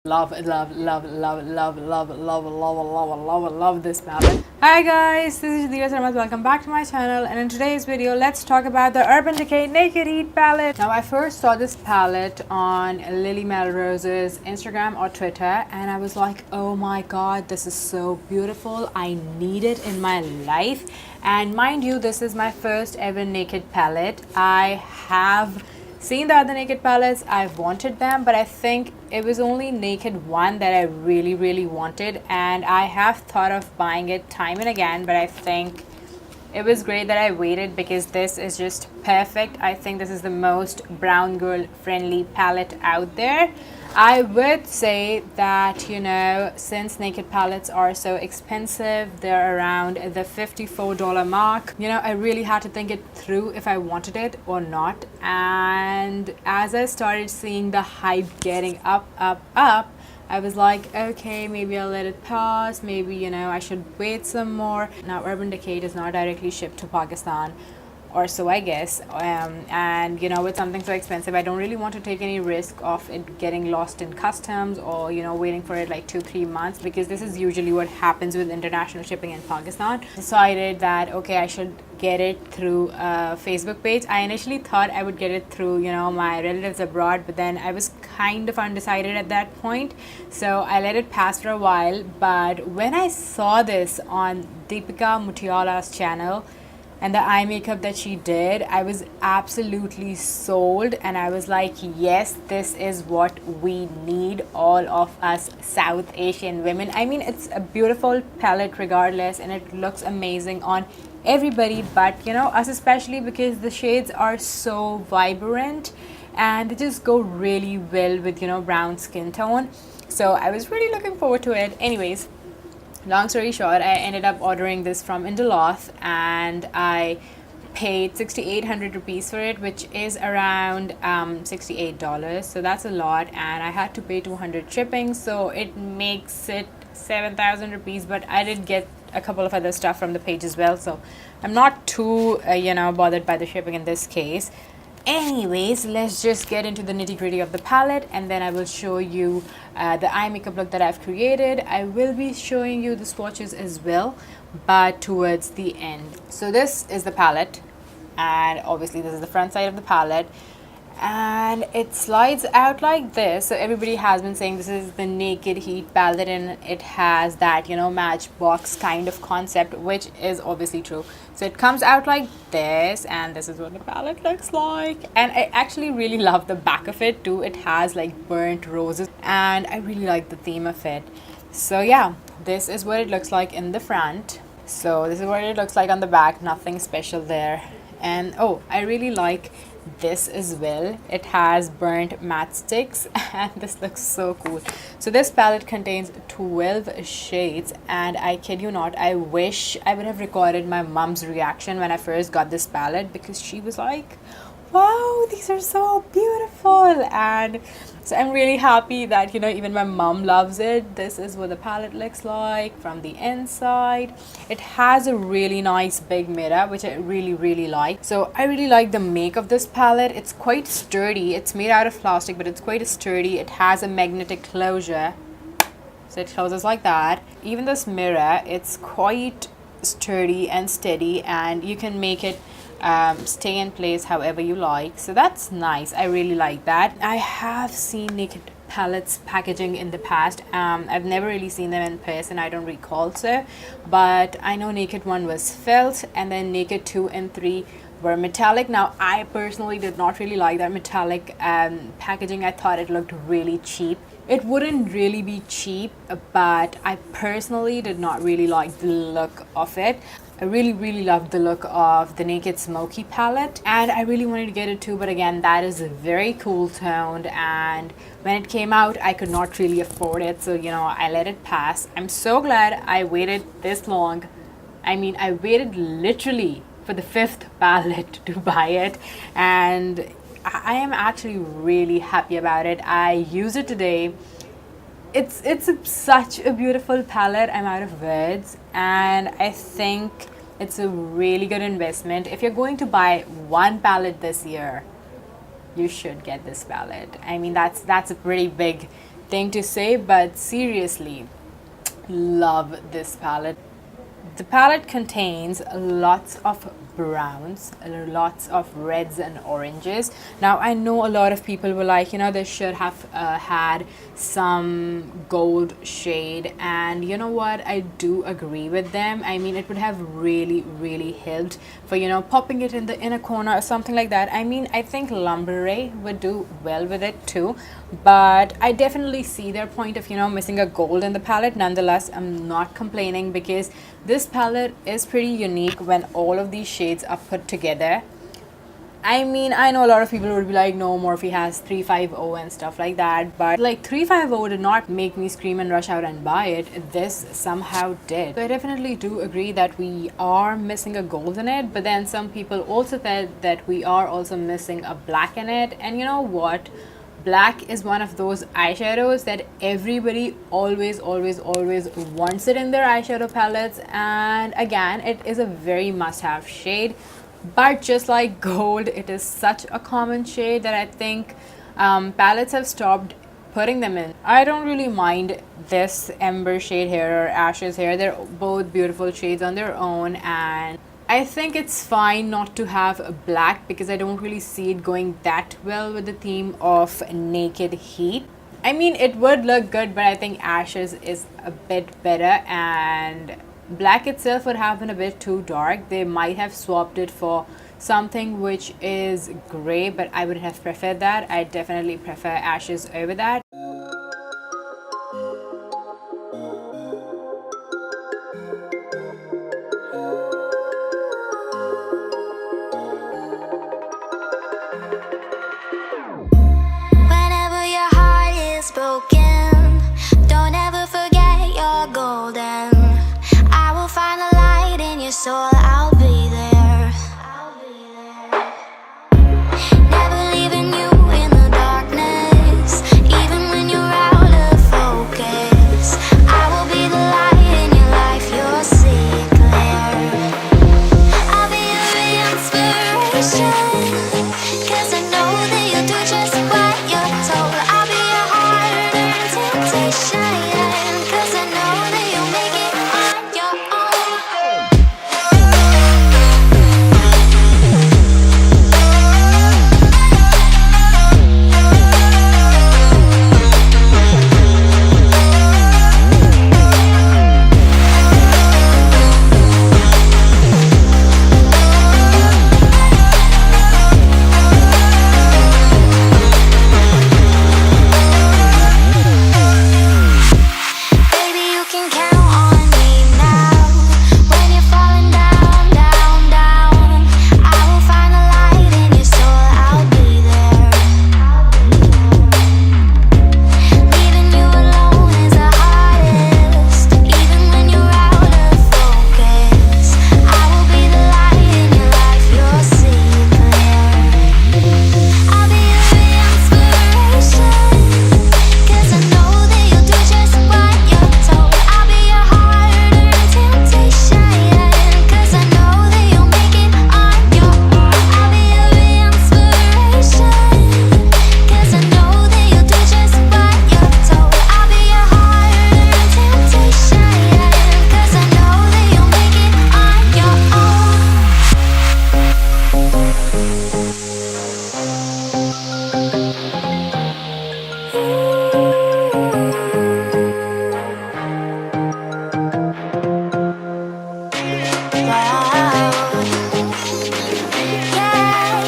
Love, love, love, love, love, love, love, love, love, love, love this palette. Hi guys, this is Jadirah. Welcome back to my channel, and in today's video, let's talk about the Urban Decay Naked Heat Palette. Now, I first saw this palette on Lily Melrose's Instagram or Twitter, and I was like, oh my god, this is so beautiful. I need it in my life. And mind you, this is my first ever naked palette. I have seen the other naked palettes, I've wanted them, but I think it was only naked one that I really wanted, and I have thought of buying it time and again, but I think it was great that I waited because this is just perfect. I think this is the most brown girl friendly palette out there. I would say that, you know, since naked palettes are so expensive, they're around the $54 mark, you know, I really had to think it through if I wanted it or not. And as I started seeing the hype getting up, I was like, okay, maybe I'll let it pass. Maybe, you know, I should wait some more. Now, Urban Decay does not directly ship to Pakistan, or so I guess, and you know, with something so expensive, I don't really want to take any risk of it getting lost in customs, or you know, waiting for it like 2-3 months, because this is usually what happens with international shipping in Pakistan. Decided that okay, I should get it through a Facebook page. I initially thought I would get it through, you know, my relatives abroad, but then I was kind of undecided at that point, so I let it pass for a while. But when I saw this on Deepika Mutiala's channel and the eye makeup that she did, I was absolutely sold, and I was like, yes, this is what we need, all of us South Asian women. I mean, it's a beautiful palette regardless, and it looks amazing on everybody, but you know, us especially, because the shades are so vibrant and they just go really well with, you know, brown skin tone. So I was really looking forward to it. Anyways, long story short, I ended up ordering this from Indoloth, and I paid 6,800 rupees for it, which is around $68. So that's a lot, and I had to pay 200 shipping, so it makes it 7,000 rupees. But I did get a couple of other stuff from the page as well, so I'm not too you know, bothered by the shipping in this case. Anyways, let's just get into the nitty-gritty of the palette, and then I will show you the eye makeup look that I've created. I will be showing you the swatches as well, but towards the end. So this is the palette, and obviously this is the front side of the palette, and it slides out like this. So everybody has been saying this is the Naked Heat Palette, and it has that, you know, matchbox kind of concept, which is obviously true. So it comes out like this, and this is what the palette looks like. And I actually really love the back of it too. It has like burnt roses, and I really like the theme of it. So yeah, this is what it looks like in the front. So this is what it looks like on the back. Nothing special there. And oh, I really like this as well. It has burnt matchsticks, and this looks so cool. So this palette contains 12 shades, and I kid you not, I wish I would have recorded my mom's reaction when I first got this palette, because she was like, wow, these are so beautiful. And so I'm really happy that, you know, even my mom loves it. This is what the palette looks like from the inside. It has a really nice big mirror, which I really like. So I really like the make of this palette. It's quite sturdy. It's made out of plastic, but it's quite sturdy. It has a magnetic closure, so it closes like that. Even this mirror, it's quite sturdy and steady, and you can make it stay in place however you like. So that's nice. I really like that. I have seen naked palettes packaging in the past. I've never really seen them in person. I don't recall so, but I know naked 1 was felt, and then naked 2 and 3 were metallic. Now, I personally did not really like that metallic packaging. I thought it looked really cheap. It wouldn't really be cheap, but I personally did not really like the look of it. I really loved the look of the Naked Smoky palette, and I really wanted to get it too, but again, that is a very cool toned, and when it came out, I could not really afford it, so you know, I let it pass. I'm so glad I waited this long. I mean, I waited literally for the 5th palette to buy it, and I am actually really happy about it. I used it today. It's such a beautiful palette. I'm out of words, and I think it's a really good investment. If you're going to buy one palette this year, you should get this palette. I mean, that's a pretty big thing to say, but seriously, love this palette. The palette contains lots of browns, lots of reds and oranges. Now I know a lot of people were like, you know, they should have had some gold shade, and you know what, I do agree with them. I mean, it would have really helped for, you know, popping it in the inner corner or something like that. I mean, I think lumbre would do well with it too, but I definitely see their point of, you know, missing a gold in the palette. Nonetheless, I'm not complaining because this palette is pretty unique when all of these shades are put together. I mean, I know a lot of people would be like, no, Morphe has 350 and stuff like that, but like 350 did not make me scream and rush out and buy it. This somehow did. So I definitely do agree that we are missing a gold in it, but then some people also said that we are also missing a black in it. And you know what? Black is one of those eyeshadows that everybody always wants it in their eyeshadow palettes, and again, it is a very must-have shade. But just like gold, it is such a common shade that I think palettes have stopped putting them in. I don't really mind this ember shade here or ashes here. They're both beautiful shades on their own, and I think it's fine not to have black because I don't really see it going that well with the theme of Naked Heat. I mean, it would look good, but I think ashes is a bit better, and black itself would have been a bit too dark. They might have swapped it for something which is gray, but I would have preferred that. I definitely prefer ashes over that. Broken, don't ever forget you're golden. I will find the light in your soul, I'll be there. Never leaving you in the darkness, even when you're out of focus. I will be the light in your life, you'll see it clear. I'll be your inspiration, 'cause I know that you'll do just what you're told. I'll be your heart and temptation, 'cause I know that you'll make it on your own. Baby, you can count on me now. When you're falling down, down, down, I will find the light in your soul, I'll be there. Leaving you alone is the hardest, even when you're out of focus. I will be the light in your life, you'll see it clear. I'll be your inspiration, 'cause I know that you'll do just what you're told. I'll be your heart and temptation, 'cause I know that you'll make it on your own. I'll be your inspiration, 'cause I know that you'll do just what you're told. I'll be your heart and temptation, 'cause I know that you'll make it on your own. Wow. Yeah,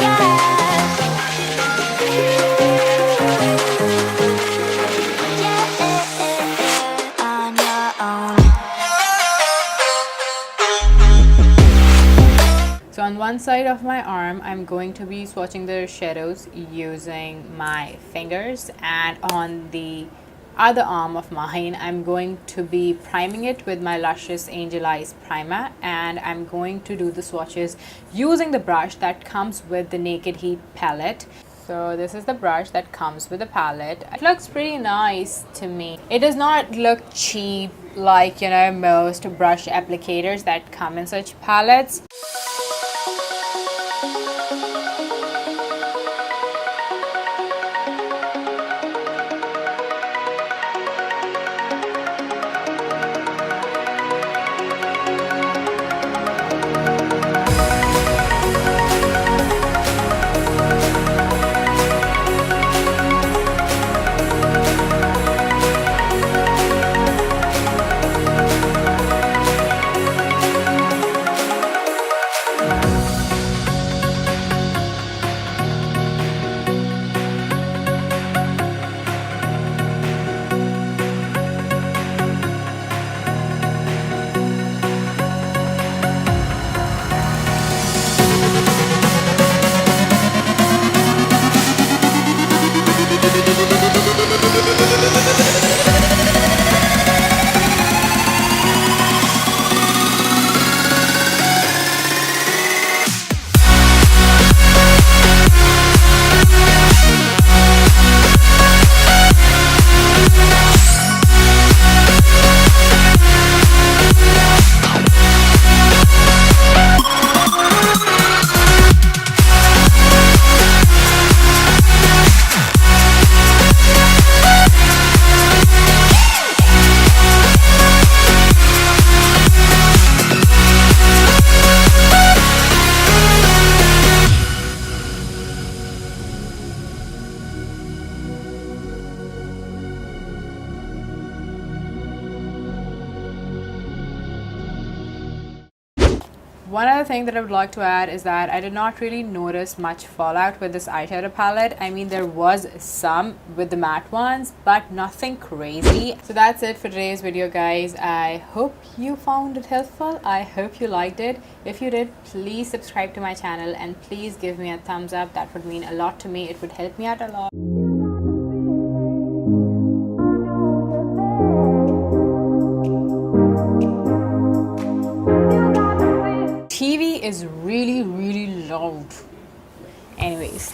yeah. On your own. So on one side of my arm, I'm going to be swatching the shadows using my fingers, and on the other arm of mine, I'm going to be priming it with my Luscious Angel Eyes primer, and I'm going to do the swatches using the brush that comes with the Naked Heat palette. So this is the brush that comes with the palette. It looks pretty nice to me. It does not look cheap like, you know, most brush applicators that come in such palettes. One other thing that I would like to add is that I did not really notice much fallout with this eyeshadow palette. I mean, there was some with the matte ones, but nothing crazy. So that's it for today's video, guys. I hope you found it helpful. I hope you liked it. If you did, please subscribe to my channel and please give me a thumbs up. That would mean a lot to me. It would help me out a lot. TV is really, really loud. Anyways.